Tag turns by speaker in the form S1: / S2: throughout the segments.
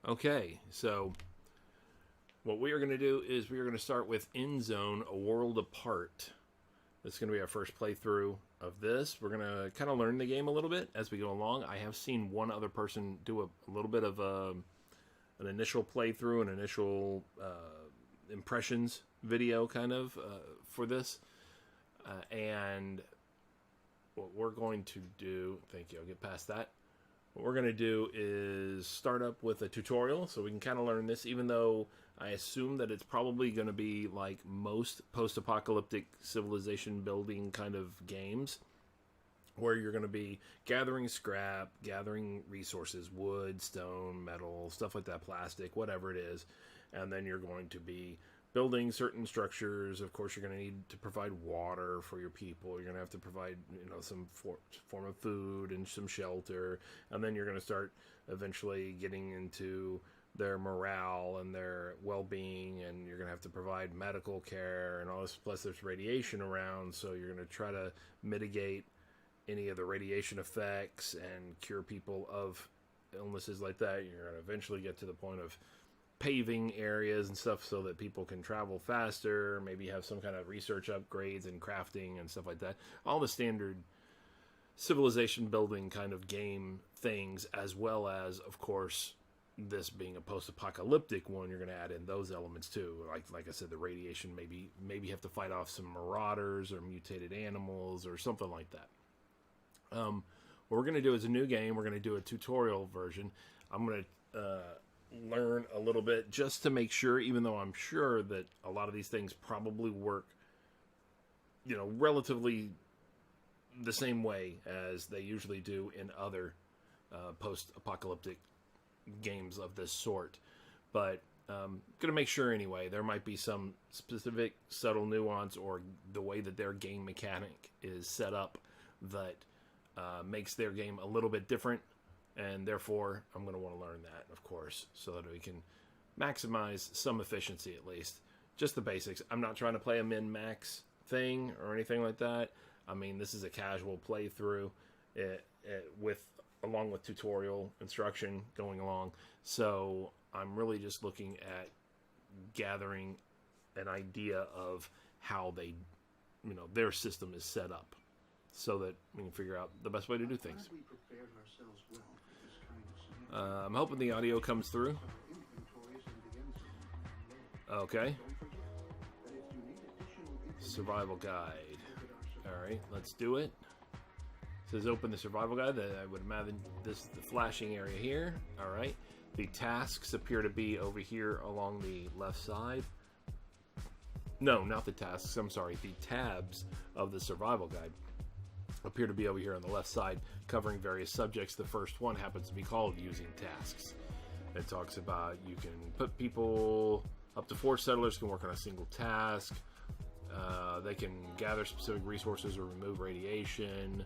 S1: Okay, so what we are going to do is we are going to start with Endzone, A World Apart. This is going to be our first playthrough of this. We're going to kind of learn the game a little bit as we go along. I have seen one other person do a little bit of an initial playthrough, an initial impressions video kind of for this. And what we're going to do, thank you, I'll get past that. What we're going to do is start up with a tutorial so we can kind of learn this, even though I assume that it's probably going to be like most post-apocalyptic civilization building kind of games, where you're going to be gathering scrap, gathering resources, wood, stone, metal, stuff like that, plastic, whatever it is, and then you're going to be building certain structures. Of course, you're going to need to provide water for your people. You're going to have to provide, some form of food and some shelter. And then you're going to start eventually getting into their morale and their well-being. And you're going to have to provide medical care and all this. Plus, there's radiation around. So you're going to try to mitigate any of the radiation effects and cure people of illnesses like that. You're going to eventually get to the point of paving areas and stuff so that people can travel faster, maybe have some kind of research upgrades and crafting and stuff like that. All the standard civilization building kind of game things, as well as, of course, this being a post-apocalyptic one, you're going to add in those elements too. Like I said, the radiation, maybe have to fight off some marauders or mutated animals or something like that. What we're going to do is a new game. We're going to do a tutorial version. I'm going to learn a little bit just to make sure, even though I'm sure that a lot of these things probably work, relatively the same way as they usually do in other post-apocalyptic games of this sort. But gonna make sure anyway. There might be some specific subtle nuance or the way that their game mechanic is set up that makes their game a little bit different. And therefore, I'm going to want to learn that, of course, so that we can maximize some efficiency at least. Just the basics. I'm not trying to play a min-max thing or anything like that. I mean, this is a casual playthrough along with tutorial instruction going along. So I'm really just looking at gathering an idea of how their system is set up, so that we can figure out the best way to do things. I'm hoping the audio comes through. Okay. Survival guide. Alright, let's do it. It says open the survival guide. I would imagine this is the flashing area here. Alright. The tasks appear to be over here along the left side. No, not the tasks. I'm sorry. The tabs of the survival guide appear to be over here on the left side, covering various subjects. The first one happens to be called using tasks. It talks about you can put people, up to 4 settlers can work on a single task. They can gather specific resources or remove radiation.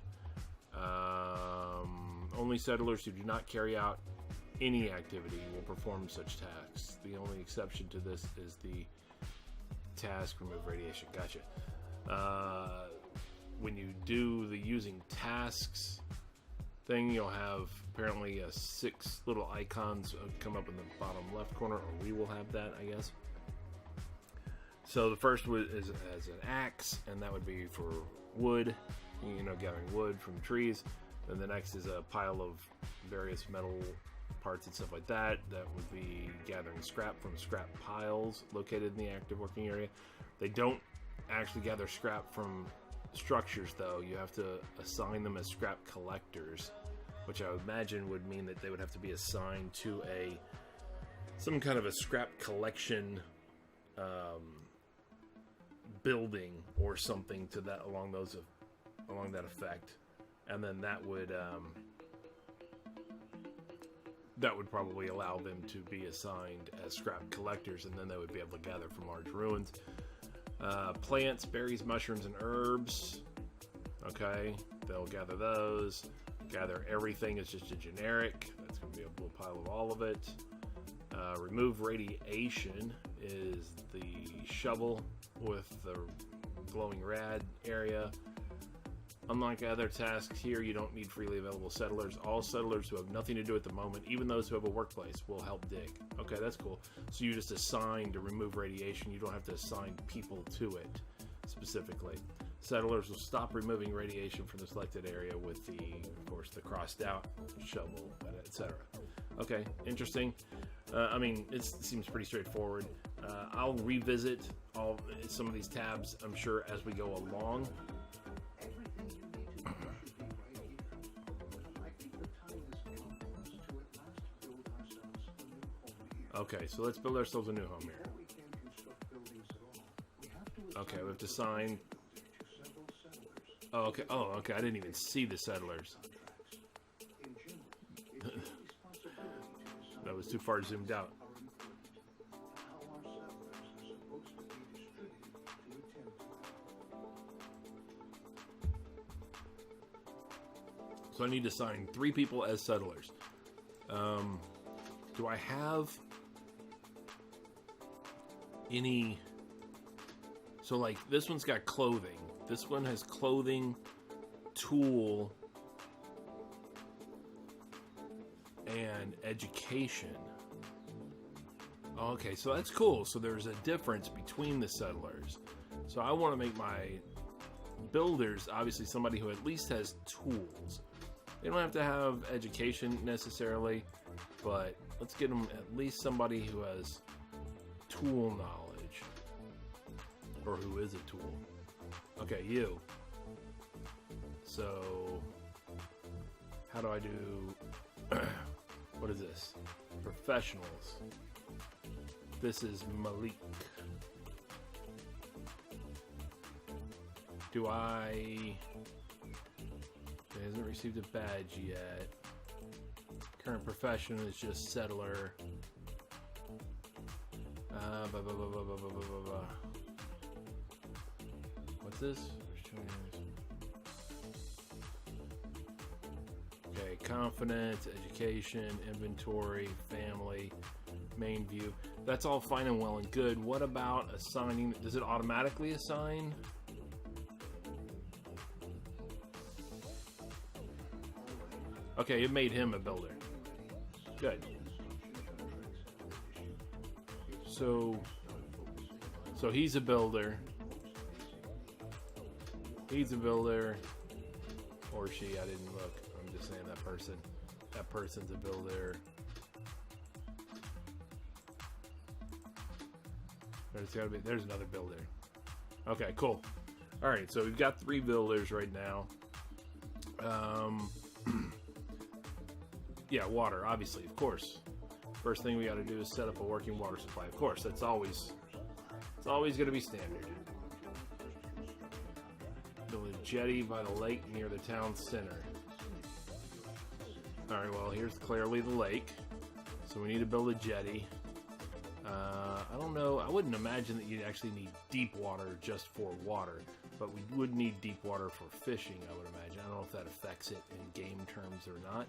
S1: Only settlers who do not carry out any activity will perform such tasks. The only exception to this is the task remove radiation. Gotcha. When you do the using tasks thing, you'll have apparently 6 little icons come up in the bottom left corner, or we will have that, I guess. So the first is as an axe, and that would be for wood, gathering wood from trees. Then the next is a pile of various metal parts and stuff like that. That would be gathering scrap from scrap piles located in the active working area. They don't actually gather scrap from structures, though. You have to assign them as scrap collectors, which I would imagine would mean that they would have to be assigned to some kind of a scrap collection building or something to that along that effect, and then that would probably allow them to be assigned as scrap collectors, and then they would be able to gather from large ruins. Plants, berries, mushrooms, and herbs. Okay, they'll gather those. Gather everything is just a generic. That's going to be a blue pile of all of it. Remove radiation is the shovel with the glowing rad area. Unlike other tasks here, you don't need freely available settlers. All settlers who have nothing to do at the moment, even those who have a workplace, will help dig. Okay, that's cool. So you just assign to remove radiation. You don't have to assign people to it specifically. Settlers will stop removing radiation from the selected area with the, of course, the crossed out shovel, etc. Okay, interesting. I mean, it seems pretty straightforward. I'll revisit some of these tabs, I'm sure, as we go along. Okay, so let's build ourselves a new home here. Okay, we have to sign. Oh, okay. Oh, okay. I didn't even see the settlers. That was too far zoomed out. So I need to sign 3 people as settlers. Do I have any? So like this one's got clothing. This one has clothing, tool, and education. Okay, so that's cool. So there's a difference between the settlers. So I want to make my builders obviously somebody who at least has tools. They don't have to have education necessarily, but let's get them at least somebody who has tool knowledge, or who is a tool. Okay, you. So how do I do what is this? Professionals. This is Malik. Do I? He hasn't received a badge yet. Current profession is just settler. What's this? Okay, confidence, education, inventory, family, main view. That's all fine and well and good. What about assigning? Does it automatically assign? Okay, it made him a builder. Good. So he's a builder. He's a builder. Or she, I didn't look. I'm just saying that person. That person's a builder. There's another builder. Okay, cool. Alright, so we've got 3 builders right now. Yeah, water, obviously, of course. First thing we got to do is set up a working water supply. Of course, it's always going to be standard. Build a jetty by the lake near the town center. All right, well, here's clearly the lake, so we need to build a jetty. I don't know. I wouldn't imagine that you'd actually need deep water just for water, but we would need deep water for fishing, I would imagine. I don't know if that affects it in game terms or not.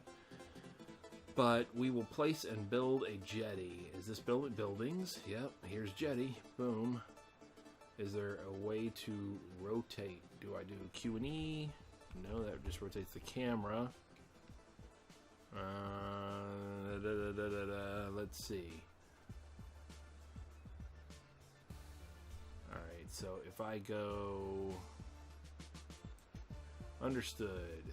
S1: But we will place and build a jetty. Is this buildings? Yep, here's jetty. Boom. Is there a way to rotate? Do I do Q and E? No, that just rotates the camera. Let's see. Alright, so if I go... Understood.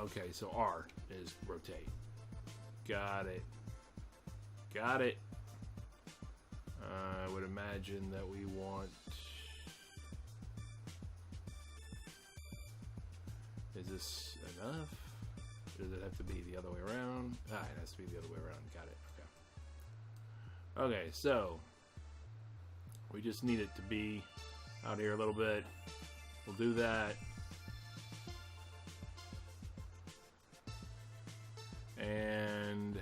S1: Okay, so R is rotate. Got it. Got it. I would imagine that we want... Is this enough? Does it have to be the other way around? Ah, it has to be the other way around. Got it. Okay. Okay, so... We just need it to be out here a little bit. We'll do that. And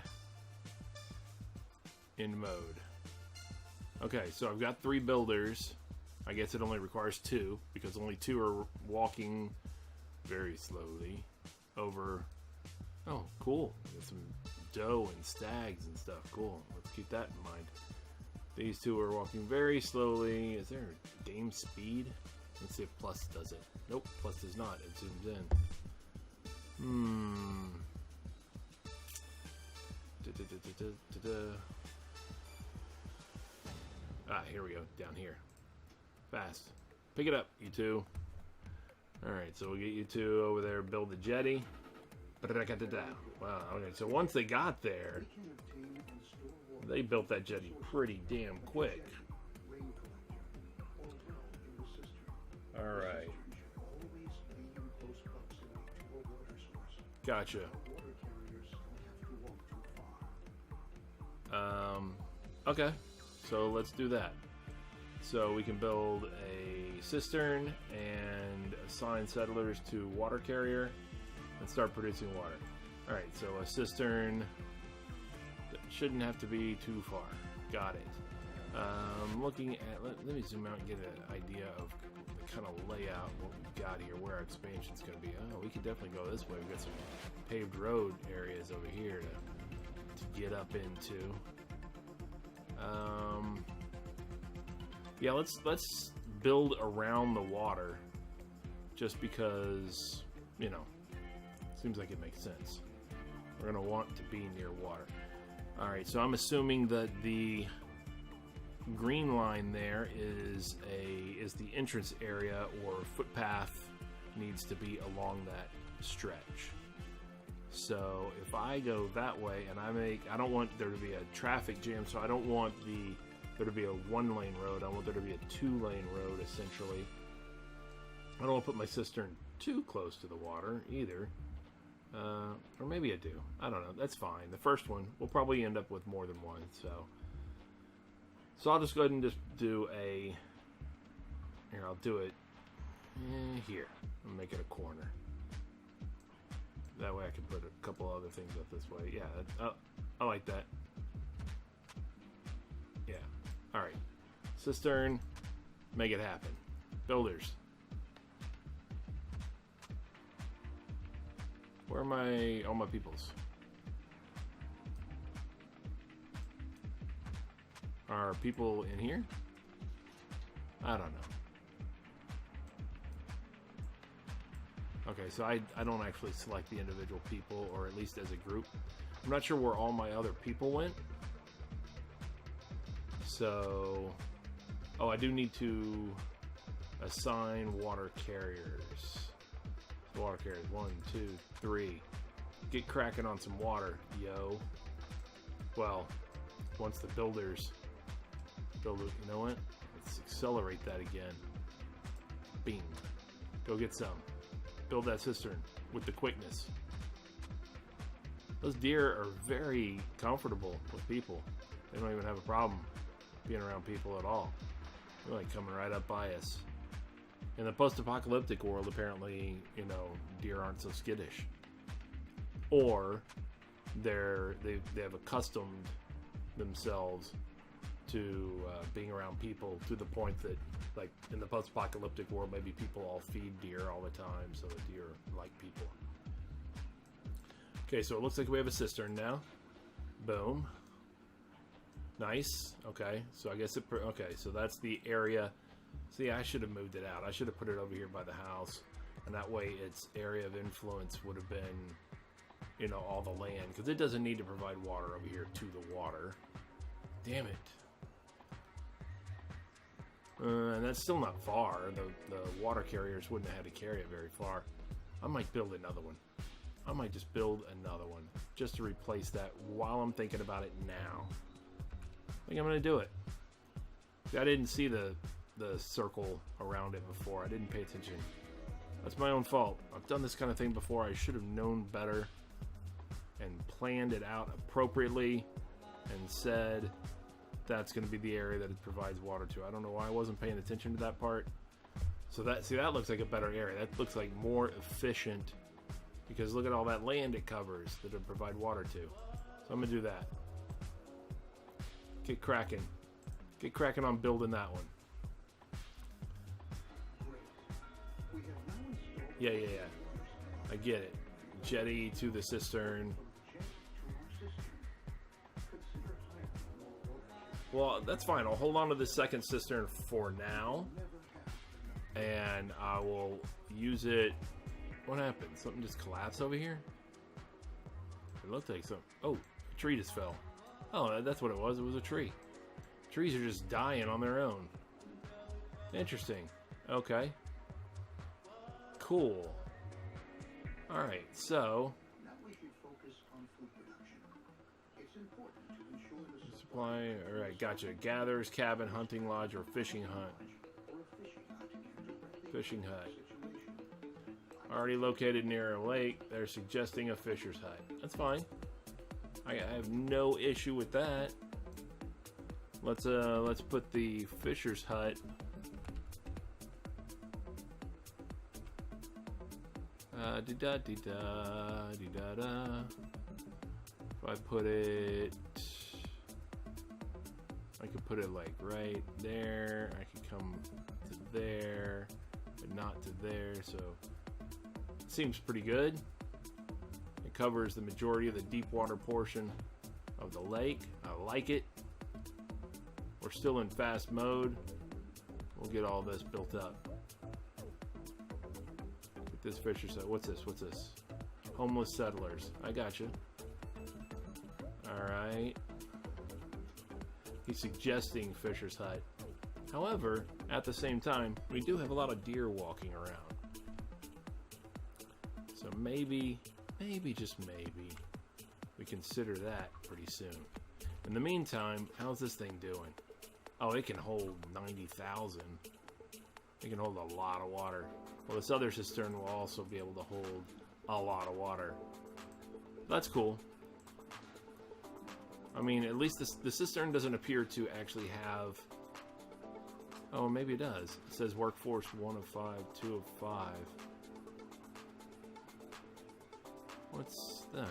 S1: in mode. Okay, so I've got 3 builders. I guess it only requires 2 because only 2 are walking very slowly over. Oh, cool. Got some doe and stags and stuff. Cool. Let's keep that in mind. These two are walking very slowly. Is there game speed? Let's see if plus does it. Nope, plus does not. It zooms in. Ah, here we go. Down here. Fast. Pick it up, you two. Alright, so we'll get you two over there, build the jetty. Wow, okay, so once they got there, they built that jetty pretty damn quick. Alright. Gotcha. Okay, so let's do that. So we can build a cistern and assign settlers to water carrier and start producing water. Alright, so a cistern shouldn't have to be too far. Got it. Looking at, let me zoom out and get an idea of the kind of layout, what we've got here, where our expansion's going to be. Oh, we could definitely go this way. We've got some paved road areas over here to get up into. Yeah, let's build around the water, just because, you know, seems like it makes sense. We're gonna want to be near water. All right, so I'm assuming that the green line there is the entrance area, or footpath needs to be along that stretch. So if I go that way, and I don't want there to be a traffic jam, so I don't want there to be a one-lane road. I want there to be a two-lane road, essentially. I don't want to put my cistern too close to the water either. Or maybe I do. I don't know. That's fine. The first one, we'll probably end up with more than one. So I'll just go ahead and just do a... Here, I'll do it here. I'll make it a corner. That way I can put a couple other things up this way. Yeah, I like that. Yeah. Alright. Cistern. Make it happen. Builders. Where are all my peoples? Are people in here? I don't know. Okay, so I don't actually select the individual people, or at least as a group. I'm not sure where all my other people went. So, oh, I do need to assign water carriers. Water carriers, 1, 2, 3. Get cracking on some water, yo. Well, once the builders build it, you know what? Let's accelerate that again. Bing. Go get some. Build that cistern with the quickness. Those deer are very comfortable with people. They don't even have a problem being around people at all. They're like coming right up by us. In the post-apocalyptic world, apparently, you know, deer aren't so skittish. Or they've accustomed themselves to being around people to the point that, like, in the post-apocalyptic world, maybe people all feed deer all the time, so the deer like people. Okay, so it looks like we have a cistern now. Boom. Nice. Okay, so I guess okay, so that's the area. See, I should have moved it out. I should have put it over here by the house, and that way its area of influence would have been, you know, all the land, because it doesn't need to provide water over here to the water. Damn it. And that's still not far. The water carriers wouldn't have had to carry it very far. I might build another one. I might just build another one just to replace that while I'm thinking about it now. I think I'm going to do it. I didn't see the circle around it before. I didn't pay attention. That's my own fault. I've done this kind of thing before. I should have known better and planned it out appropriately and said that's going to be the area that it provides water to. I don't know why I wasn't paying attention to that part. So that looks like a better area. That looks like more efficient, because look at all that land it covers that it provide water to. So I'm going to do that. Get cracking. Get cracking on building that one. Yeah. I get it. Jetty to the cistern. Well, that's fine. I'll hold on to this second cistern for now. And I will use it. What happened? Something just collapsed over here? It looked like something. Oh, a tree just fell. Oh, that's what it was. It was a tree. Trees are just dying on their own. Interesting. Okay. Cool. Alright, so... Supply... Alright, gotcha. Gatherers, cabin, hunting lodge, or fishing hut. Fishing hut. Already located near a lake. They're suggesting a fisher's hut. That's fine. I have no issue with that. Let's put the fisher's hut. If I put it, I could put it like right there. I could come to there, but not to there. So it seems pretty good. It covers the majority of the deep water portion of the lake. I like it. We're still in fast mode. We'll get all this built up. Get this fisher's hut. What's this? What's this? Homeless settlers. I got you. Alright. He's suggesting fisher's hut. However, at the same time, we do have a lot of deer walking around. So maybe, just maybe, we consider that pretty soon. In the meantime, how's this thing doing? Oh, it can hold 90,000. It can hold a lot of water. Well, this other cistern will also be able to hold a lot of water. That's cool. I mean, at least the cistern doesn't appear to actually have... Oh, maybe it does. It says workforce 1 of 5, 2 of 5. What's that?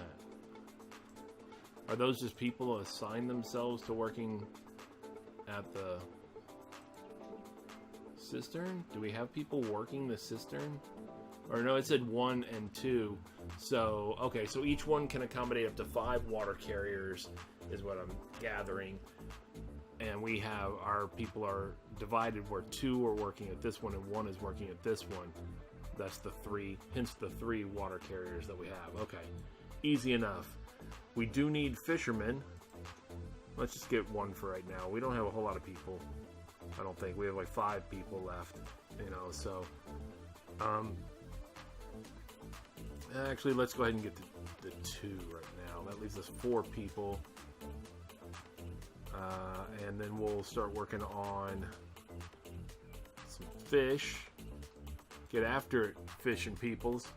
S1: Are those just people who assign themselves to working at the cistern? Do we have people working the cistern? Or no, it said 1 and 2. So, okay, so each one can accommodate up to 5 water carriers, is what I'm gathering. And we have, our people are divided where 2 are working at this one and 1 is working at this one. That's the 3, hence the 3 water carriers that we have. Okay, easy enough. We do need fishermen. Let's just get 1 for right now. We don't have a whole lot of people. I don't think. We have like 5 people left, you know, so... Actually, let's go ahead and get the 2 right now. That leaves us 4 people. And then we'll start working on some fish. Get after it, fish and peoples.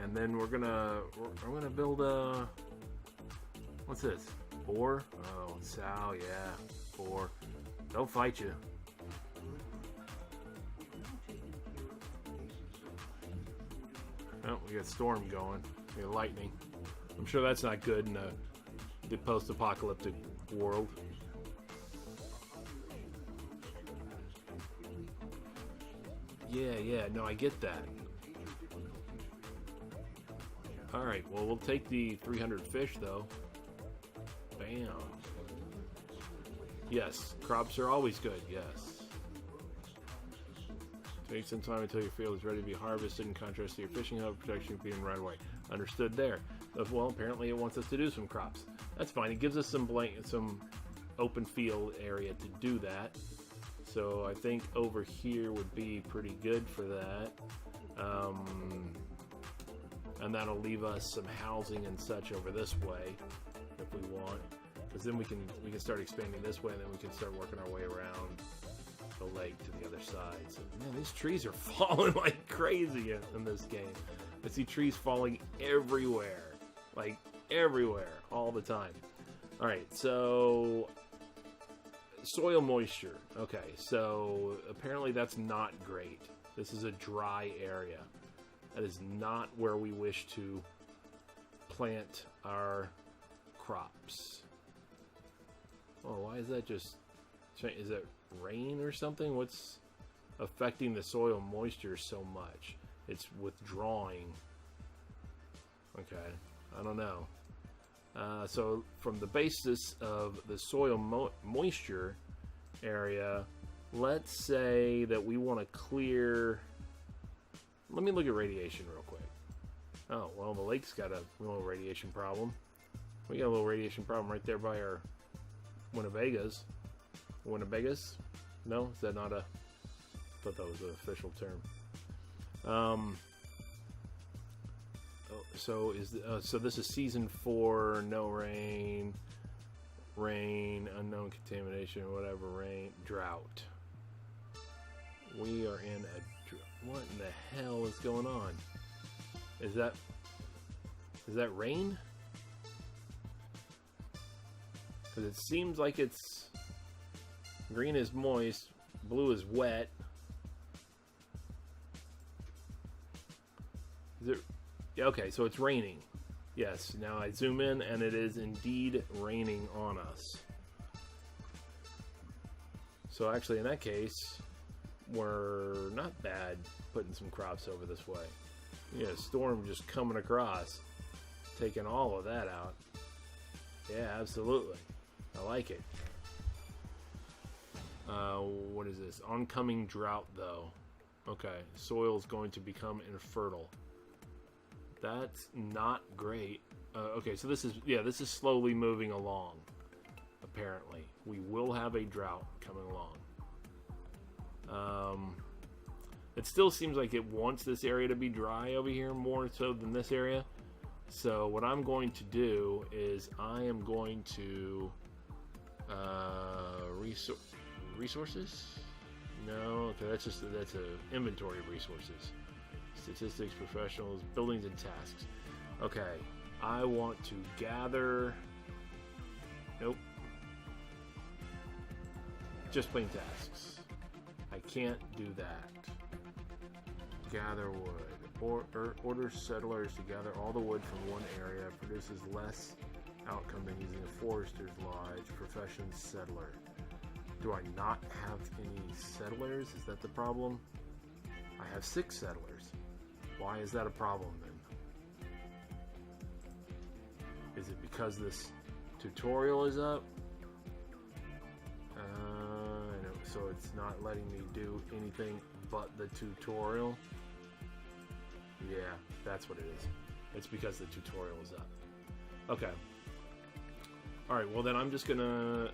S1: And then I'm gonna build a... What's this? Boar? Oh, sow, yeah. Boar. They'll fight you. Oh, we got storm going. We got lightning. I'm sure that's not good in the post-apocalyptic world. Yeah, no, I get that. Alright, well, we'll take the 300 fish, though. Bam. Yes, crops are always good, yes. Take some time until your field is ready to be harvested, in contrast to your fishing hub, protection being right away. Understood there. Well, apparently it wants us to do some crops. That's fine. It gives us some open field area to do that. So I think over here would be pretty good for that. And that'll leave us some housing and such over this way if we want. Because then we can start expanding this way, and then we can start working our way around the lake to the other side. So, man, these trees are falling like crazy in this game. I see trees falling everywhere. Like, everywhere. All the time. Alright, so... Soil moisture. Okay, so apparently that's not great. This is a dry area. That is not where we wish to plant our crops. Oh, why is that just... Is it rain or something? What's affecting the soil moisture so much? It's withdrawing. Okay, I don't know. So from the basis of the soil moisture area, let's say that we want to clear. Let me look at radiation real quick. Oh, well, the lake's got a little radiation problem. We got a little radiation problem right there by our Winnebagas. Winnebagas? No? Is that not a... I thought that was an official term. So this is season 4, no rain, unknown contamination, whatever, drought. We are in a drought. What in the hell is going on? Is that rain? Because it seems like it's green is moist, blue is wet. Is it? Okay, so it's raining. Yes, now I zoom in and it is indeed raining on us. So actually in that case, we're not bad putting some crops over this way. Yeah, storm just coming across, taking all of that out. Yeah, absolutely. I like it. What is this? Oncoming drought, though. Okay, soil's going to become infertile. That's not great. Okay, so this is slowly moving along. Apparently, we will have a drought coming along. It still seems like it wants this area to be dry over here more so than this area. So what I'm going to do is I am going to resources. No, okay, that's a inventory of resources. Statistics, professionals, buildings, and tasks. Okay, I want to gather. Nope. Just plain tasks. I can't do that. Gather wood. Order settlers to gather all the wood from one area. Produces less outcome than using a forester's lodge. Profession settler. Do I not have any settlers? Is that the problem? I have 6 settlers. Why is that a problem then? Is it because this tutorial is up? So it's not letting me do anything but the tutorial? Yeah, that's what it is. It's because the tutorial is up. Okay. Alright, well then I'm just gonna...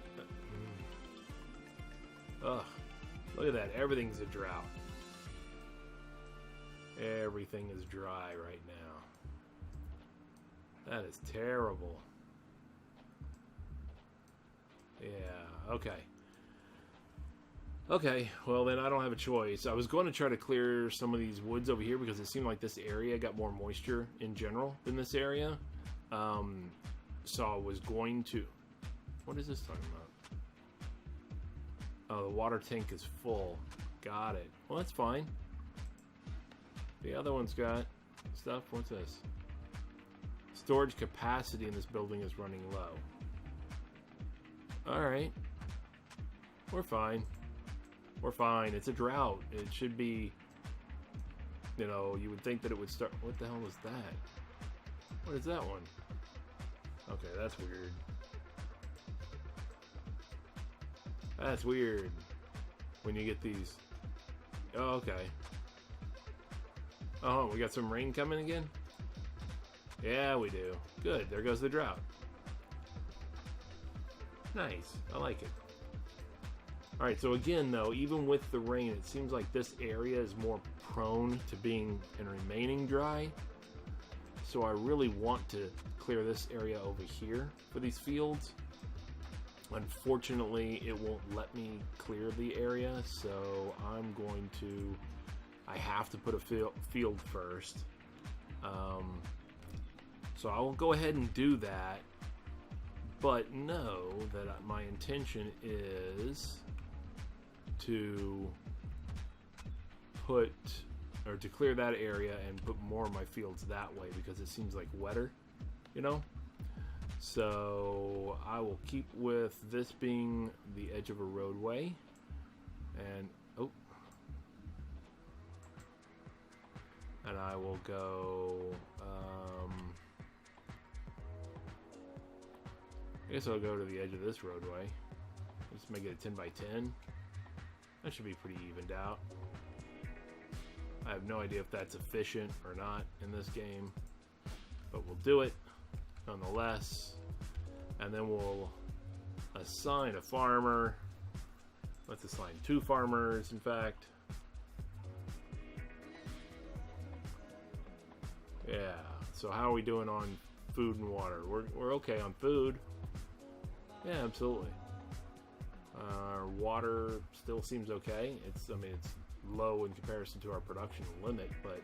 S1: Ugh. Look at that. Everything's a drought. Everything is dry right now. That is terrible. Yeah, okay. Okay, well then I don't have a choice. I was going to try to clear some of these woods over here because it seemed like this area got more moisture in general than this area. So I was going to... What is this talking about? Oh, the water tank is full. Got it. Well, that's fine. The other one's got stuff. What's this? Storage capacity in this building is running low. Alright. We're fine. We're fine. It's a drought. It should be... You know, you would think that it would start... What the hell is that? What is that one? Okay, that's weird. That's weird. When you get these... Oh, okay. Oh, we got some rain coming again? Yeah, we do. Good. There goes the drought. Nice. I like it. Alright, so again, though, even with the rain, it seems like this area is more prone to being and remaining dry. So I really want to clear this area over here for these fields. Unfortunately, it won't let me clear the area, so I'm going to... I have to put a field first. So I will go ahead and do that. But know that my intention is to put... or to clear that area and put more of my fields that way because it seems like wetter, you know? So I will keep with this being the edge of a roadway. And, oh. And I will go, guess I'll go to the edge of this roadway. Let's make it a 10 by 10. That should be pretty evened out. I have no idea if that's efficient or not in this game, but we'll do it nonetheless. And then we'll assign a farmer. Let's assign 2 farmers, in fact. Yeah, so how are we doing on food and water? We're okay on food. Yeah, absolutely. Water still seems okay. It's low in comparison to our production limit, but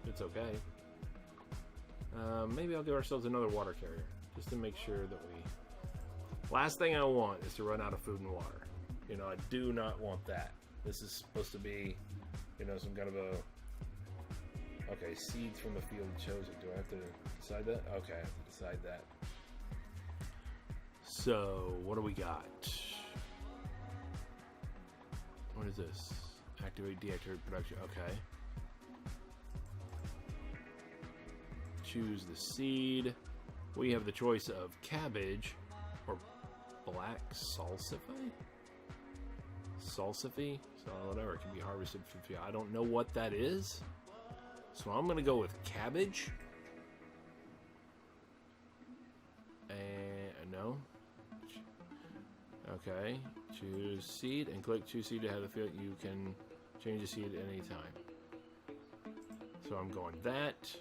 S1: it's okay. Maybe I'll give ourselves another water carrier just to make sure that we... Last thing I want is to run out of food and water. You know, I do not want that. This is supposed to be, you know, some kind of a... Okay, seeds from the field chosen. Do I have to decide that? Okay, I have to decide that. So, what do we got? What is this? Activate, deactivate production. Okay. Choose the seed. We have the choice of cabbage or black salsify? Salsify? So whatever, it can be harvested from... I don't know what that is. So I'm going to go with cabbage. And no. Okay. Choose seed and click choose seed to have the field. You can change the seed at any time. So I'm going that.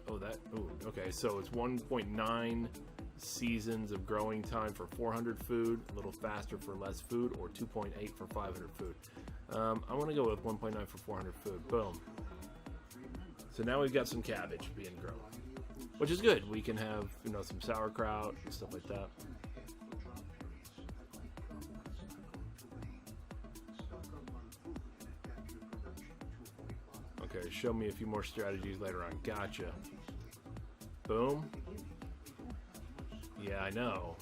S1: Oh, that. Oh, okay. So it's 1.9 seasons of growing time for 400 food, a little faster for less food, or 2.8 for 500 food. I want to go with 1.9 for 400 food. Boom. So now we've got some cabbage being grown, which is good. We can have, you know, some sauerkraut and stuff like that. Okay, show me a few more strategies later on. Gotcha. Boom. Yeah, I know.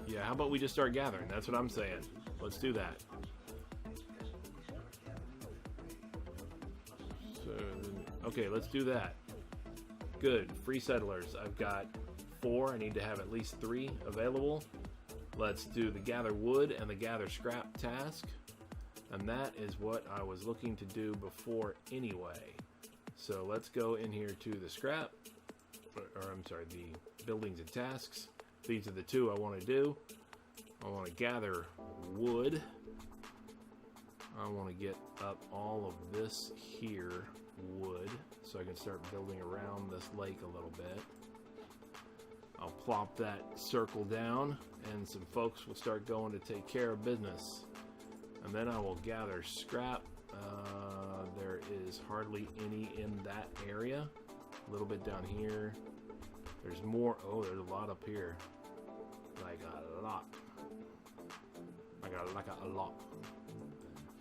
S1: Yeah, how about we just start gathering? That's what I'm saying. Let's do that. So, okay, let's do that. Good. Free settlers. I've got 4. I need to have at least 3 available. Let's do the gather wood and the gather scrap task. And that is what I was looking to do before anyway. So let's go in here to the scrap. Or I'm sorry, the buildings and tasks. These are the 2 I want to do. I want to gather wood. I want to get up all of this here wood so I can start building around this lake a little bit. I'll plop that circle down and some folks will start going to take care of business. And then I will gather scrap. There is hardly any in that area. A little bit down here. There's more. Oh, there's a lot up here. Like a lot. Like a lot.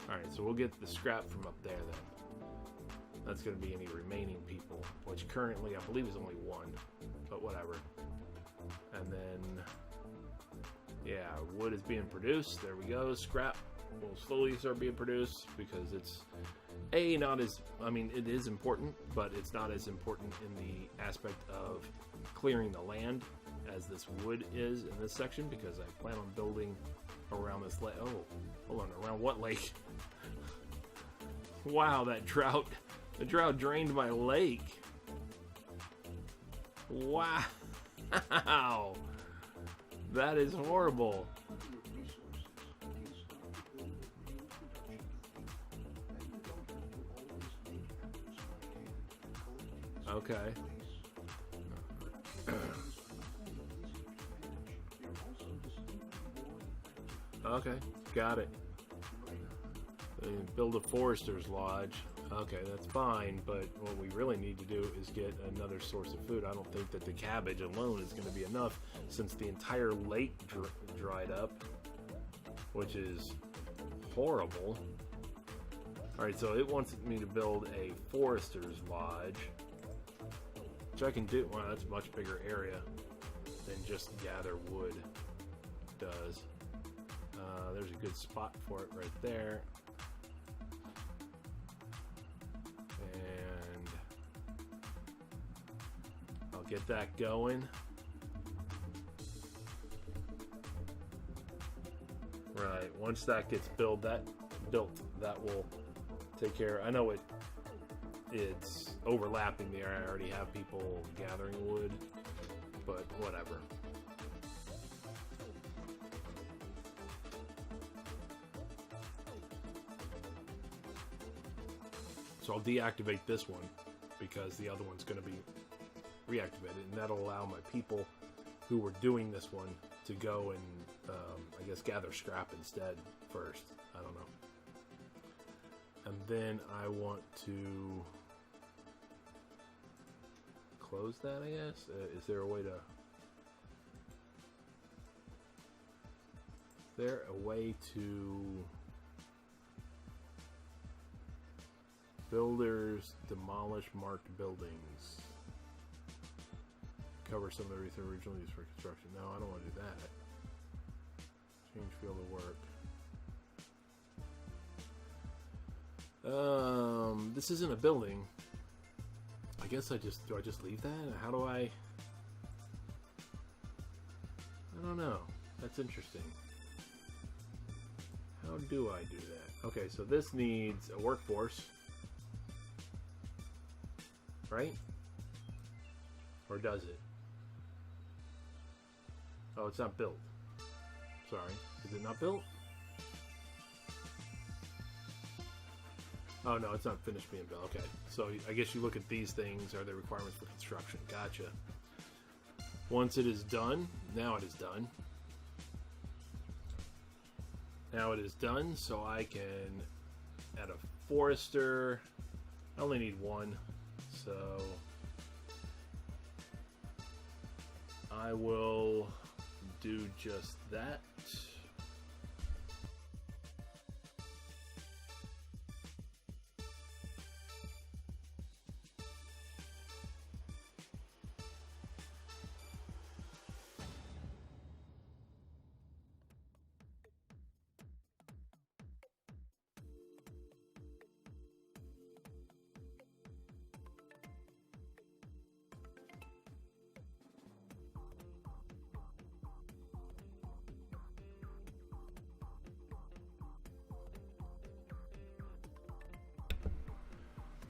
S1: Alright, so we'll get the scrap from up there then. That's going to be any remaining people, which currently I believe is only 1, but whatever. And then, yeah, wood is being produced. There we go. Scrap will slowly start being produced because it's not as, I mean, it is important, but it's not as important in the aspect of clearing the land as this wood is in this section, because I plan on building around this lake. Oh, hold on, around what lake? Wow, the drought drained my lake. Wow. That is horrible. Okay. Okay, got it. Build a forester's lodge. Okay, that's fine, but what we really need to do is get another source of food. I don't think that the cabbage alone is going to be enough, since the entire lake dried up, which is horrible. Alright, so it wants me to build a forester's lodge, which I can do. Wow, that's a much bigger area than just gather wood does. There's a good spot for it right there. And I'll get that going. Right, once that gets built, that will take care. I know it's overlapping there. I already have people gathering wood, but whatever. So I'll deactivate this one because the other one's going to be reactivated, and that'll allow my people who were doing this one to go and I guess gather scrap instead first. I don't know. And then I want to close that, I guess. Is there a way to... Is there a way to... Builders demolish marked buildings. Cover some of the originally used for construction. No, I don't want to do that. Change field of work. This isn't a building. I guess do I just leave that? How do I don't know. That's interesting. How do I do that? Okay, so this needs a workforce. Right? Or does it? Oh, it's not built. Sorry. Is it not built? Oh, no, it's not finished being built. Okay. So I guess you look at these things. Are there requirements for construction? Gotcha. Once it is done, now it is done. Now it is done, so I can add a forester. I only need one, so I will do just that.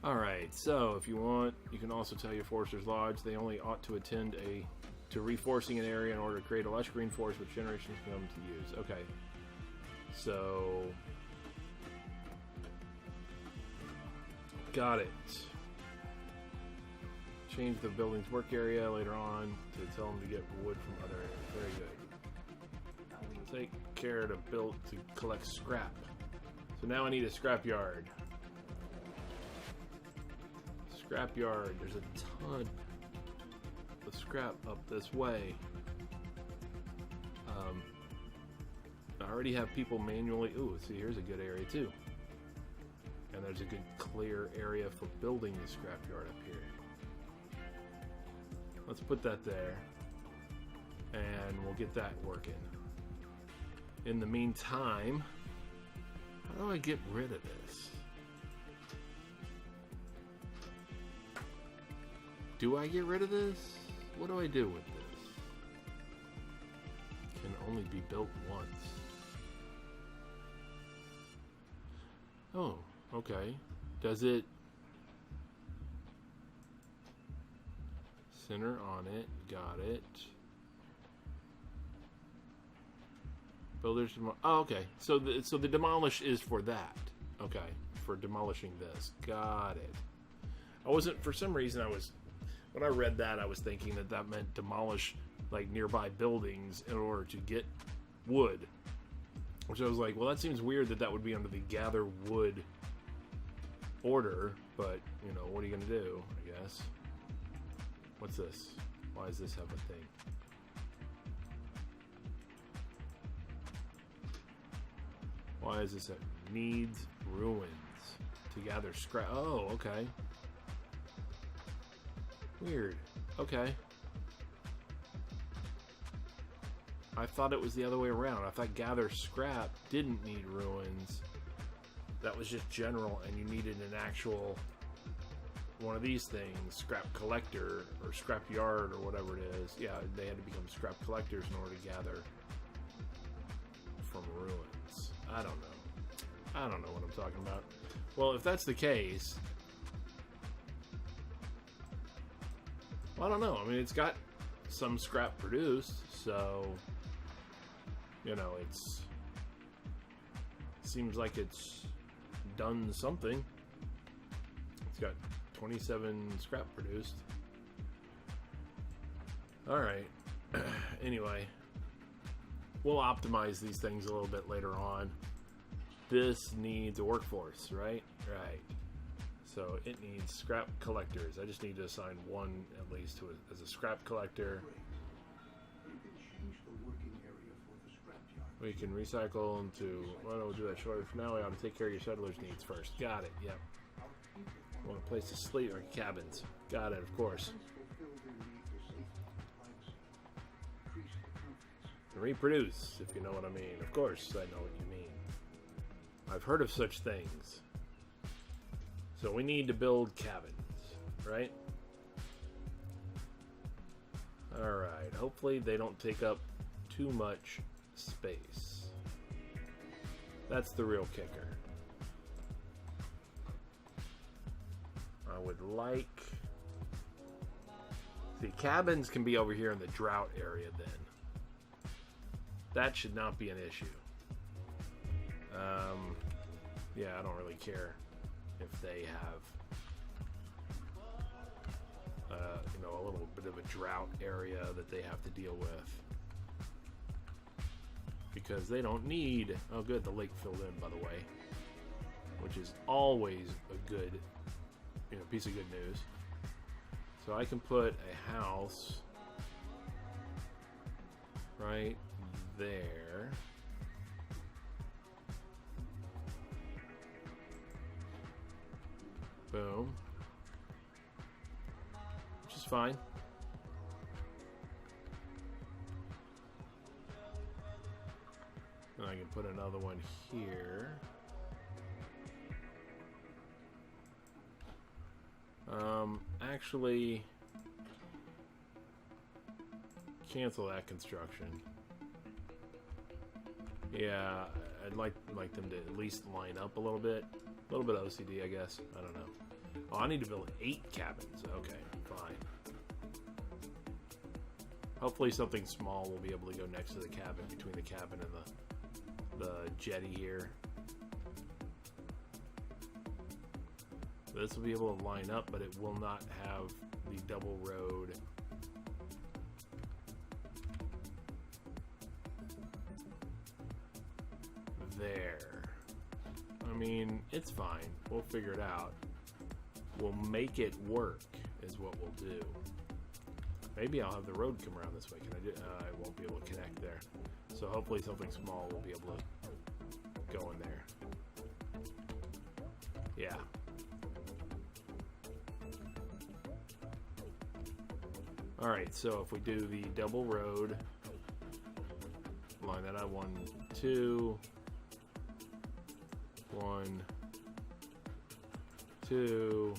S1: Alright, so if you want, you can also tell your Foresters Lodge they only ought to attend to reforesting an area in order to create a lush green forest which generations come to use. Okay, so got it. Change the building's work area later on to tell them to get wood from other areas. Very good. Take care to collect scrap. So now I need a scrap yard. Scrapyard. There's a ton of scrap up this way. I already have people manually. Ooh, see, here's a good area too. And there's a good clear area for building the scrapyard up here. Let's put that there, and we'll get that working. In the meantime, how do I get rid of this? Do I get rid of this? What do I do with this? It can only be built once. Oh, okay. Does it center on it? Got it. Builders. Oh, okay. So the demolish is for that. Okay, for demolishing this. Got it. I wasn't, for some reason when I read that, I was thinking that meant demolish like nearby buildings in order to get wood. Which I was like, well, that seems weird that would be under the gather wood order, but, you know, what are you going to do, I guess? What's this? Why does this have a thing? Why is this needs ruins to gather scrap? Oh, okay. Weird. Okay. I thought it was the other way around. I thought gather scrap didn't need ruins. That was just general, and you needed an actual one of these things, scrap collector or scrap yard or whatever it is. Yeah, they had to become scrap collectors in order to gather from ruins. I don't know what I'm talking about. Well, if that's the case, well, I don't know. I mean, it's got some scrap produced, so you know, seems like it's done something. It's got 27 scrap produced. Alright. Anyway, we'll optimize these things a little bit later on. This needs a workforce, right? Right. So it needs scrap collectors. I just need to assign one at least to it as a scrap collector. We can recycle into... Well, we'll do that shortly. For now, we ought to take care of your settlers' needs first. Got it, yep. Want a place to sleep, or cabins. Got it, of course. Reproduce, if you know what I mean. Of course, I know what you mean. I've heard of such things. So we need to build cabins, right? Alright, hopefully they don't take up too much space. That's the real kicker. I would like... See, cabins can be over here in the drought area then. That should not be an issue. Yeah, I don't really care if they have, you know, a little bit of a drought area that they have to deal with. Because they don't need... Oh, good, the lake filled in, by the way. Which is always a good, you know, piece of good news. So I can put a house right there. Boom. Which is fine. And I can put another one here. Actually, cancel that construction. Yeah, I'd like them to at least line up a little bit. A little bit of OCD, I guess. I don't know. Oh, I need to build 8 cabins. Okay, fine. Hopefully something small will be able to go next to the cabin, between the cabin and the jetty here. This will be able to line up, but it will not have the double road. There. I mean, it's fine. We'll figure it out. We'll make it work, is what we'll do. Maybe I'll have the road come around this way. Can I do? I won't be able to connect there. So hopefully something small will be able to go in there. Yeah. Alright, so if we do the double road, line that up, 1, 2, 1, 2,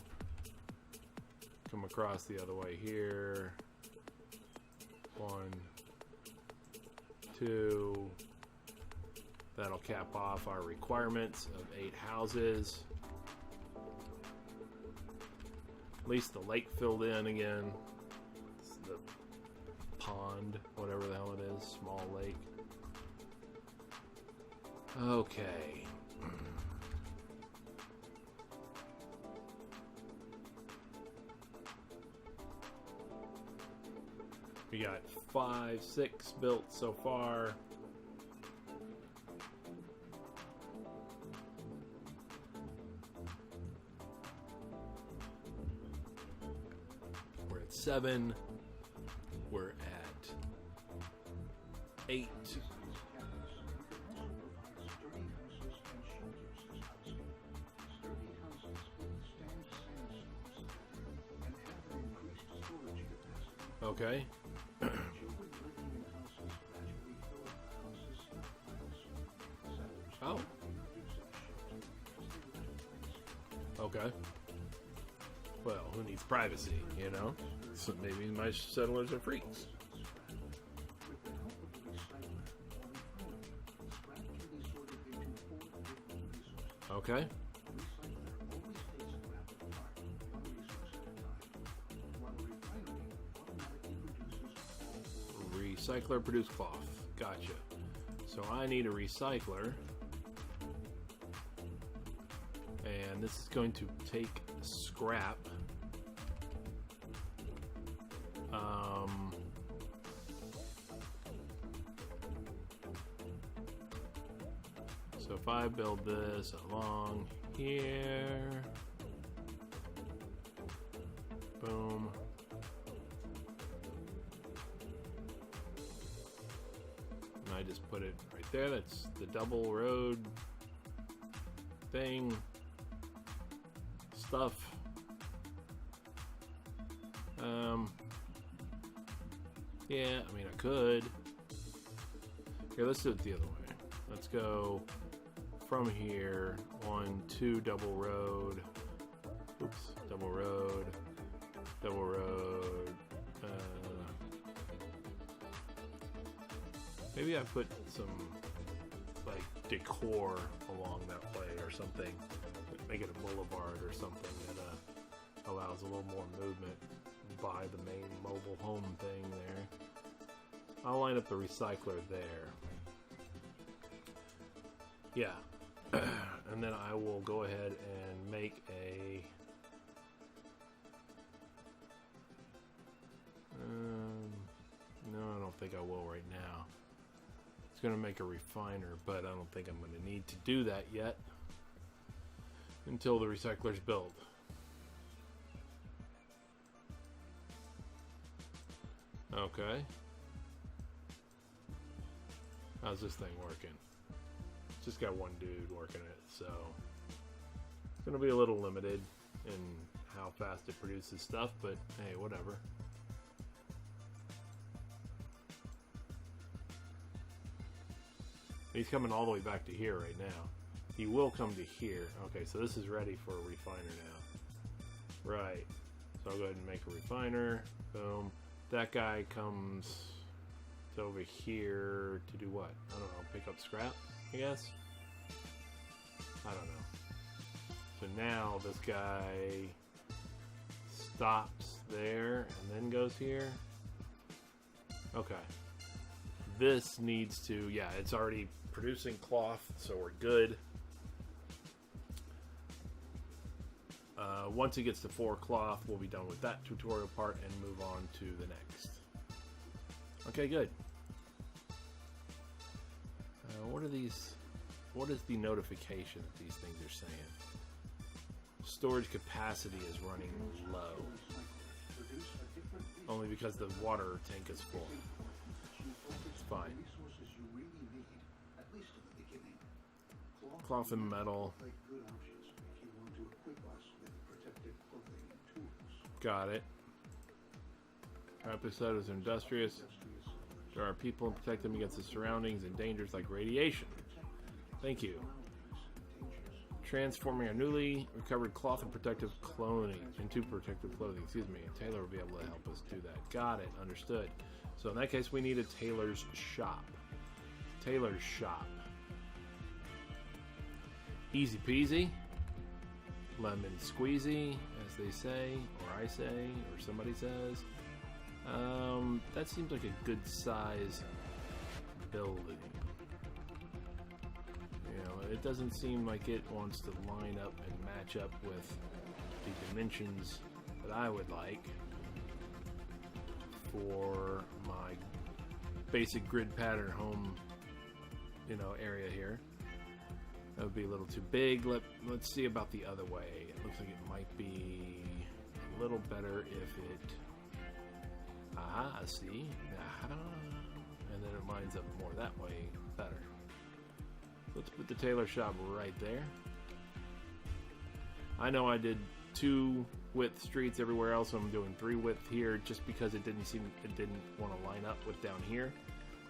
S1: come across the other way here, 1, 2, that'll cap off our requirements of 8 houses. At least the lake filled in again. The pond, whatever the hell it is, small lake. Okay. We got 5, 6 built so far. We're at 7. We're at 8. Okay. Oh. Okay. Well, who needs privacy, you know? So maybe my settlers are freaks. Okay. Recycler produce cloth. Gotcha. So I need a recycler. And this is going to take scrap. So if I build this along here, boom. And I just put it right there. That's the double road thing stuff. Yeah, I mean I could. Here, let's do it the other way. Let's go from here, 1, 2, double road. Oops, double road, double road. Maybe I put some like decor along that way or something. Make it a boulevard or something that allows a little more movement by the main mobile home thing there. I'll line up the recycler there. Yeah. And then I will go ahead and make a no, I don't think I will right now. It's gonna make a refiner, but I don't think I'm gonna need to do that yet until the recycler's built. Okay. How's this thing working? It's just got one dude working it, so it's gonna be a little limited in how fast it produces stuff, but hey, whatever. He's coming all the way back to here right now. He will come to here. Okay, so this is ready for a refiner now. Right. So I'll go ahead and make a refiner. Boom. That guy comes over here to do what? I don't know. Pick up scrap, I guess? I don't know. So now this guy stops there and then goes here. Okay. This needs to, yeah, it's already producing cloth, so we're good. Once it gets to 4 cloth, we'll be done with that tutorial part and move on to the next. Okay, good. What are these? What is the notification that these things are saying? Storage capacity is running low. Only because the water tank is full. It's fine. Cloth and metal. Got it. Our episode is industrious. There are people and protect them against the surroundings and dangers like radiation. Thank you. Transforming our newly recovered cloth and protective clothing into protective clothing. Excuse me. A tailor will be able to help us do that. Got it. Understood. So in that case, we need a tailor's shop. Tailor's shop. Easy peasy. Lemon squeezy, as they say, or I say, or somebody says. That seems like a good size building. You know, it doesn't seem like it wants to line up and match up with the dimensions that I would like for my basic grid pattern home, you know, area here. That would be a little too big. Let's see about the other way. It looks like it might be a little better if it... Aha, see? Aha. And then it lines up more that way. Better. Let's put the tailor shop right there. I know I did 2 width streets everywhere else. So I'm doing 3 width here just because it didn't want to line up with down here.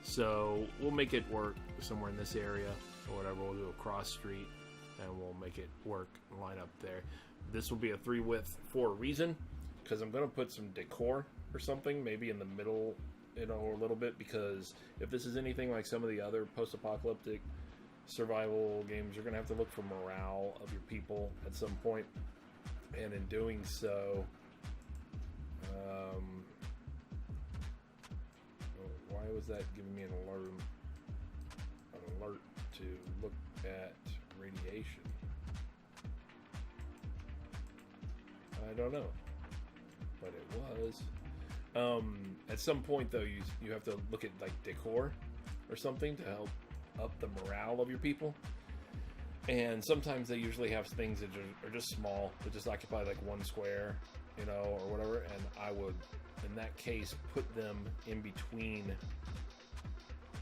S1: So we'll make it work somewhere in this area or whatever. We'll do a cross street and we'll make it work and line up there. this will be a 3 width for a reason, because I'm going to put some decor or something, maybe in the middle, you know, a little bit, because if this is anything like some of the other post-apocalyptic survival games, you're going to have to look for morale of your people at some point, and in doing so, why was that giving me an alert to look at radiation? I don't know, but it was. At some point, though, you have to look at like decor or something to help up the morale of your people. And sometimes they usually have things that are just small, that just occupy like one square, you know, or whatever. And I would, in that case, put them in between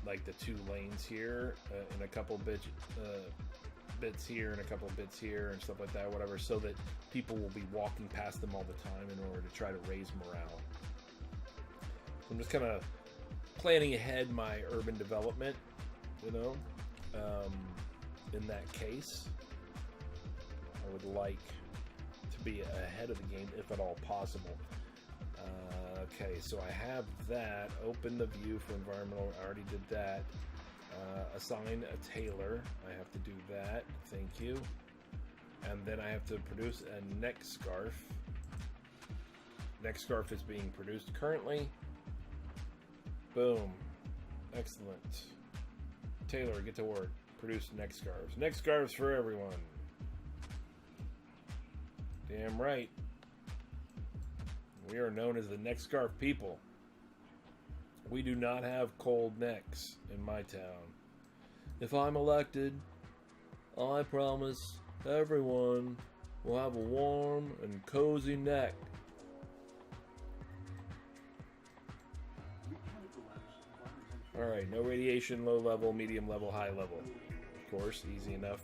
S1: like the 2 lanes here, and a couple bits here and a couple of bits here and stuff like that, whatever, so that people will be walking past them all the time in order to try to raise morale. I'm just kind of planning ahead my urban development, you know. In that case, I would like to be ahead of the game if at all possible. Okay, so I have that. Open the view for environmental. I already did that. Assign a tailor. I have to do that. Thank you. And then I have to produce a neck scarf. Neck scarf is being produced currently. Boom. Excellent. Tailor, get to work. Produce neck scarves. Neck scarves for everyone. Damn right. We are known as the neck scarf people. We do not have cold necks in my town. If I'm elected, I promise everyone will have a warm and cozy neck. Alright, no radiation, low level, medium level, high level. Of course, easy enough.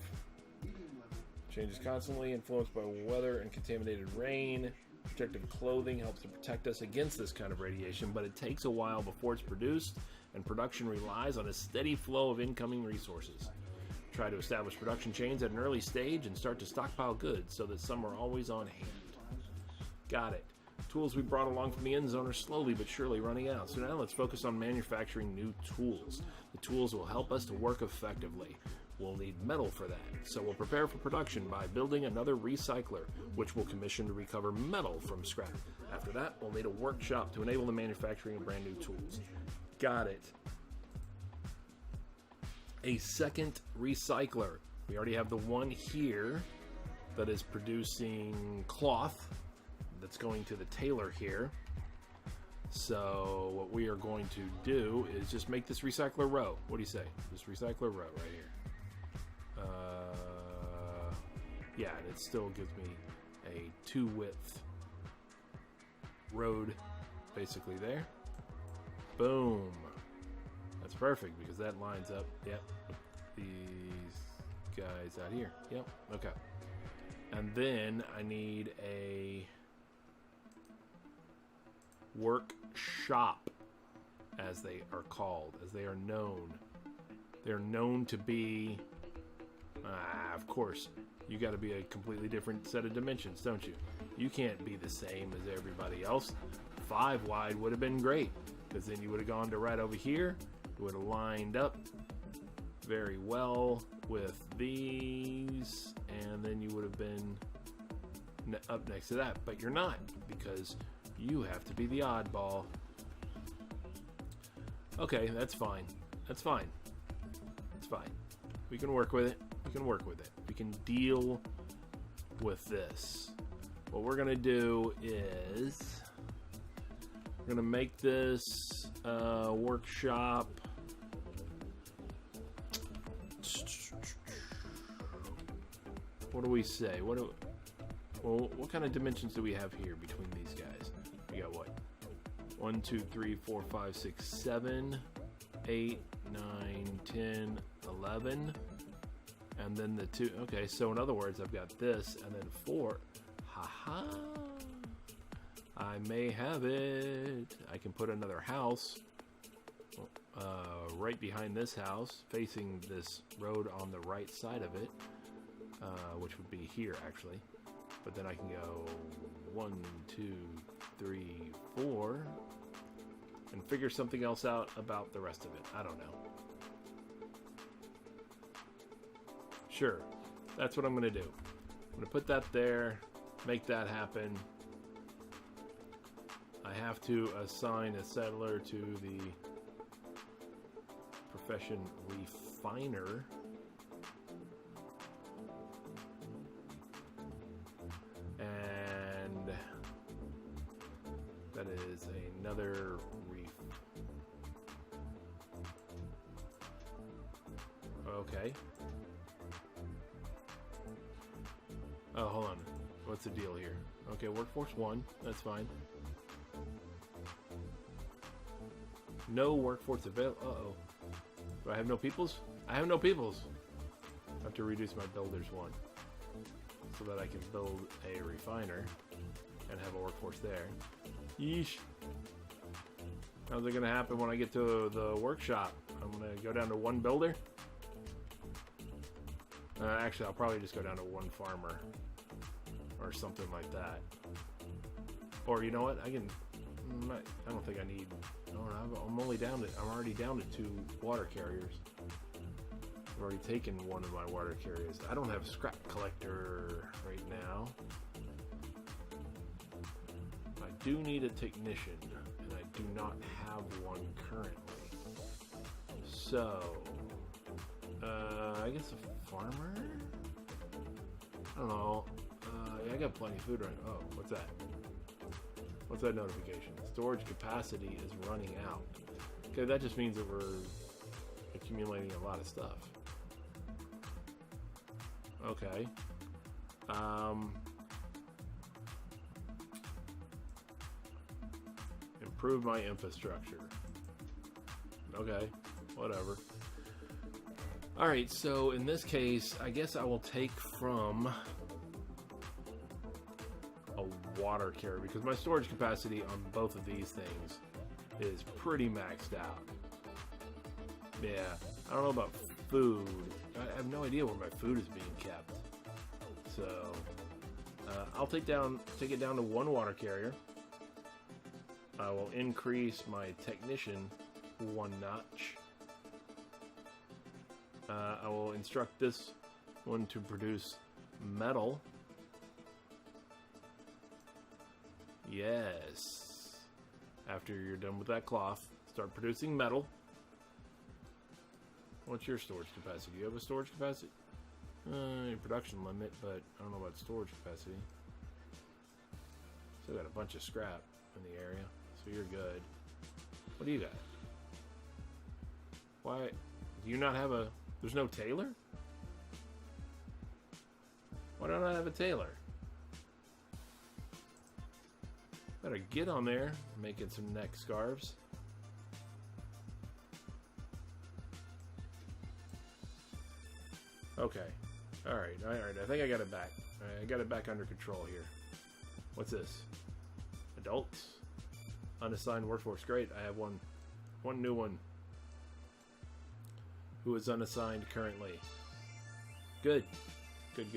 S1: Changes constantly, influenced by weather and contaminated rain. Protective clothing helps to protect us against this kind of radiation, but it takes a while before it's produced, and production relies on a steady flow of incoming resources. Try to establish production chains at an early stage and start to stockpile goods so that some are always on hand. Got it. Tools we brought along from the Endzone are slowly but surely running out, so now let's focus on manufacturing new tools. The tools will help us to work effectively. We'll need metal for that, so we'll prepare for production by building another recycler, which we'll commission to recover metal from scrap. After that, we'll need a workshop to enable the manufacturing of brand new tools. Got it. A second recycler. We already have the one here that is producing cloth that's going to the tailor here. So what we are going to do is just make this recycler row. What do you say? This recycler row right here. Yeah, and it still gives me a 2 width road basically there. Boom. That's perfect because that lines up. Yep. These guys out here. Yep. Okay. And then I need a workshop, as they are called, as they are known. They're known to be, of course, you got to be a completely different set of dimensions, don't you? You can't be the same as everybody else. 5 wide would have been great, because then you would have gone to right over here. It would have lined up very well with these, and then you would have been up next to that. But you're not, because you have to be the oddball. Okay, that's fine. That's fine. It's fine. We can work with it. We can work with it. We can deal with this. What we're going to do is we're going to make this workshop. What do we say? Well, what kind of dimensions do we have here between these guys? We got what? 1, 2, 3, 4, 5, 6, 7, 8, 9, 10, 11. And then the 2. Okay, so in other words, I've got this and then 4. Haha. I may have it. I can put another house right behind this house, facing this road on the right side of it, which would be here actually. But then I can go 1, 2, 3, 4, and figure something else out about the rest of it. I don't know. Sure, that's what I'm going to do. I'm going to put that there, make that happen. I have to assign a settler to the profession refiner. And that is another okay. Oh, hold on. What's the deal here? Okay, workforce 1. That's fine. No workforce available. Uh-oh. Do I have no peoples? I have no peoples. I have to reduce my builders 1 so that I can build a refiner and have a workforce there. Yeesh. How's it going to happen when I get to the workshop? I'm going to go down to 1 builder. Actually, I'll probably just go down to 1 farmer or something like that. Or you know what? I don't think I need. I'm already down to 2 water carriers. I've already taken 1 of my water carriers. I don't have a scrap collector right now. I do need a technician, and I do not have one currently. So, I guess a farmer? I don't know. Yeah, I got plenty of food right now. Oh, what's that? What's that notification? Storage capacity is running out. Okay, that just means that we're accumulating a lot of stuff. Okay. Improve my infrastructure. Okay, whatever. Alright, so in this case, I guess I will take from a water carrier because my storage capacity on both of these things is pretty maxed out. Yeah, I don't know about food. I have no idea where my food is being kept. So, I'll take it down to 1 water carrier. I will increase my technician 1 notch. I will instruct this one to produce metal. Yes. After you're done with that cloth, start producing metal. What's your storage capacity? Do you have a storage capacity? Production limit, but I don't know about storage capacity. Still got a bunch of scrap in the area, so you're good. What do you got? Why do you not have a... There's no tailor? Why don't I have a tailor? Better get on there, making some neck scarves. Okay. Alright. I think I got it back. I got it back under control here. What's this? Adults? Unassigned workforce. Great. I have one new one. Who is unassigned currently. Good. Good.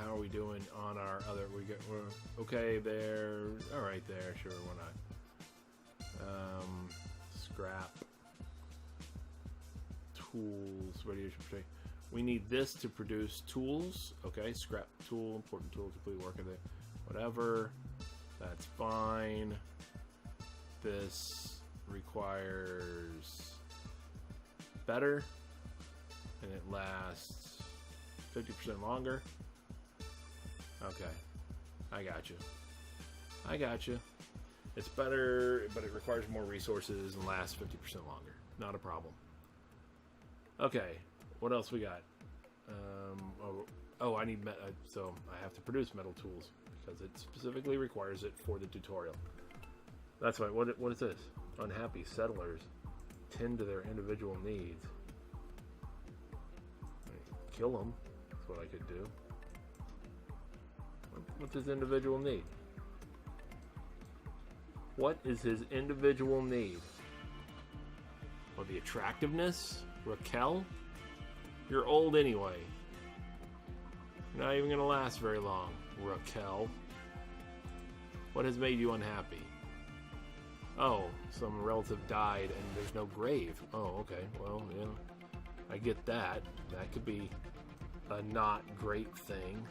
S1: How are we doing on our other... We're okay there. Alright there. Sure, why not? Scrap. Tools. What do you say? We need this to produce tools. Okay, scrap tool, important tool, complete work of it. Whatever. That's fine. This requires better, and it lasts 50% longer. Okay, I got you. It's better, but it requires more resources and lasts 50% longer. Not a problem. Okay, what else we got? I need so I have to produce metal tools because it specifically requires it for the tutorial. That's right. What is this? Unhappy settlers tend to their individual needs. Kill them. That's what I could do. What's his individual need? What is his individual need? Well, the attractiveness? Raquel? You're old anyway. You're not even going to last very long, Raquel. What has made you unhappy? Oh, some relative died and there's no grave. Oh, okay. Well, yeah, I get that. That could be a not great thing.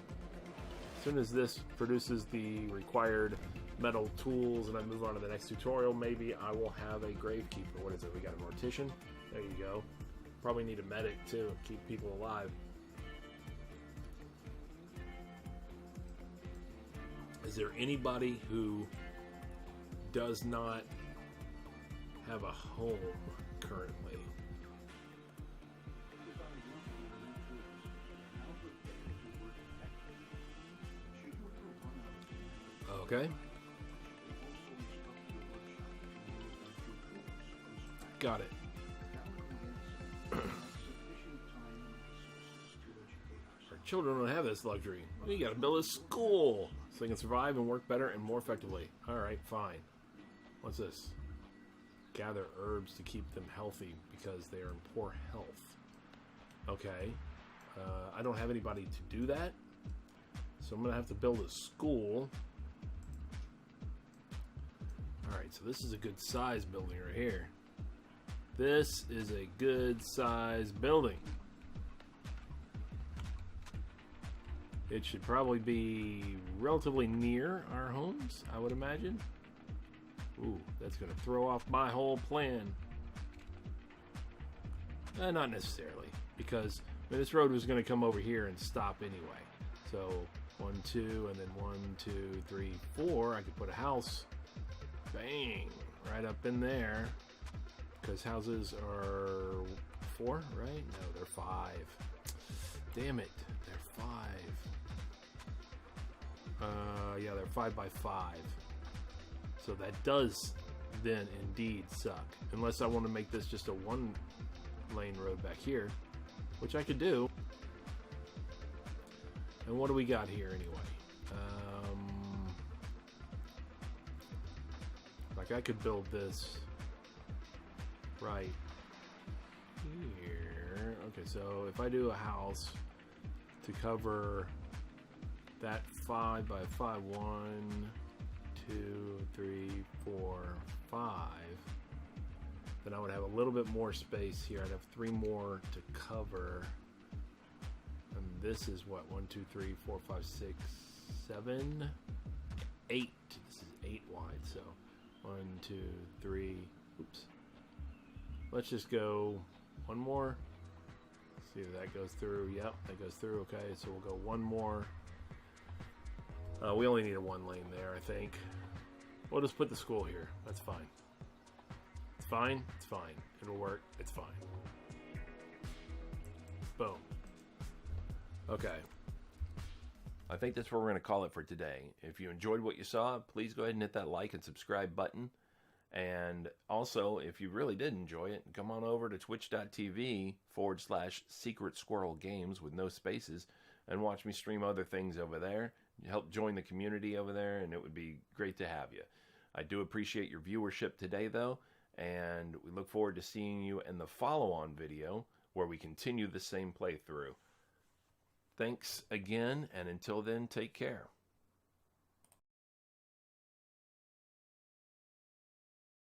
S1: As soon as this produces the required metal tools and I move on to the next tutorial, maybe I will have a gravekeeper. What is it? We got a mortician. There you go. Probably need a medic too. Keep people alive. Is there anybody who does not have a home currently? Okay. Got it. Our children don't have this luxury. We gotta build a school so they can survive and work better and more effectively. Alright, fine. What's this? Gather herbs to keep them healthy because they are in poor health. Okay. I don't have anybody to do that. So I'm gonna have to build a school. Alright, so this is a good size building right here. This is a good size building. It should probably be relatively near our homes, I would imagine. Ooh, that's going to throw off my whole plan. Not necessarily, because this road was going to come over here and stop anyway. So 1, 2, and then 1, 2, 3, 4. I could put a house, bang, right up in there. Because houses are 4, right? No, they're 5. Damn it, they're 5. Yeah, they're 5 by 5. So that does then indeed suck. Unless I want to make this just a 1-lane road back here, which I could do. And what do we got here anyway? Like I could build this right here. Okay, so if I do a house to cover that 5 by 5, 1, 2, 3, 4, 5, then I would have a little bit more space here. I'd have 3 more to cover. And this is what? 1, 2, 3, 4, 5, 6, 7, 8. This is 8 wide. So 1, 2, 3. Oops. Let's just go 1 more. See if that goes through. Yep, that goes through. Okay, so we'll go 1 more. We only need a 1 lane there, I think. We'll just put the school here. That's fine. It's fine. It's fine. It'll work. It's fine. Boom. Okay. I think that's where we're going to call it for today. If you enjoyed what you saw, please go ahead and hit that like and subscribe button. And also, if you really did enjoy it, come on over to twitch.tv/Secret Squirrel Games with no spaces and watch me stream other things over there. Help join the community over there, and it would be great to have you. I do appreciate your viewership today, though, and we look forward to seeing you in the follow-on video where we continue the same playthrough. Thanks again, and until then, take care.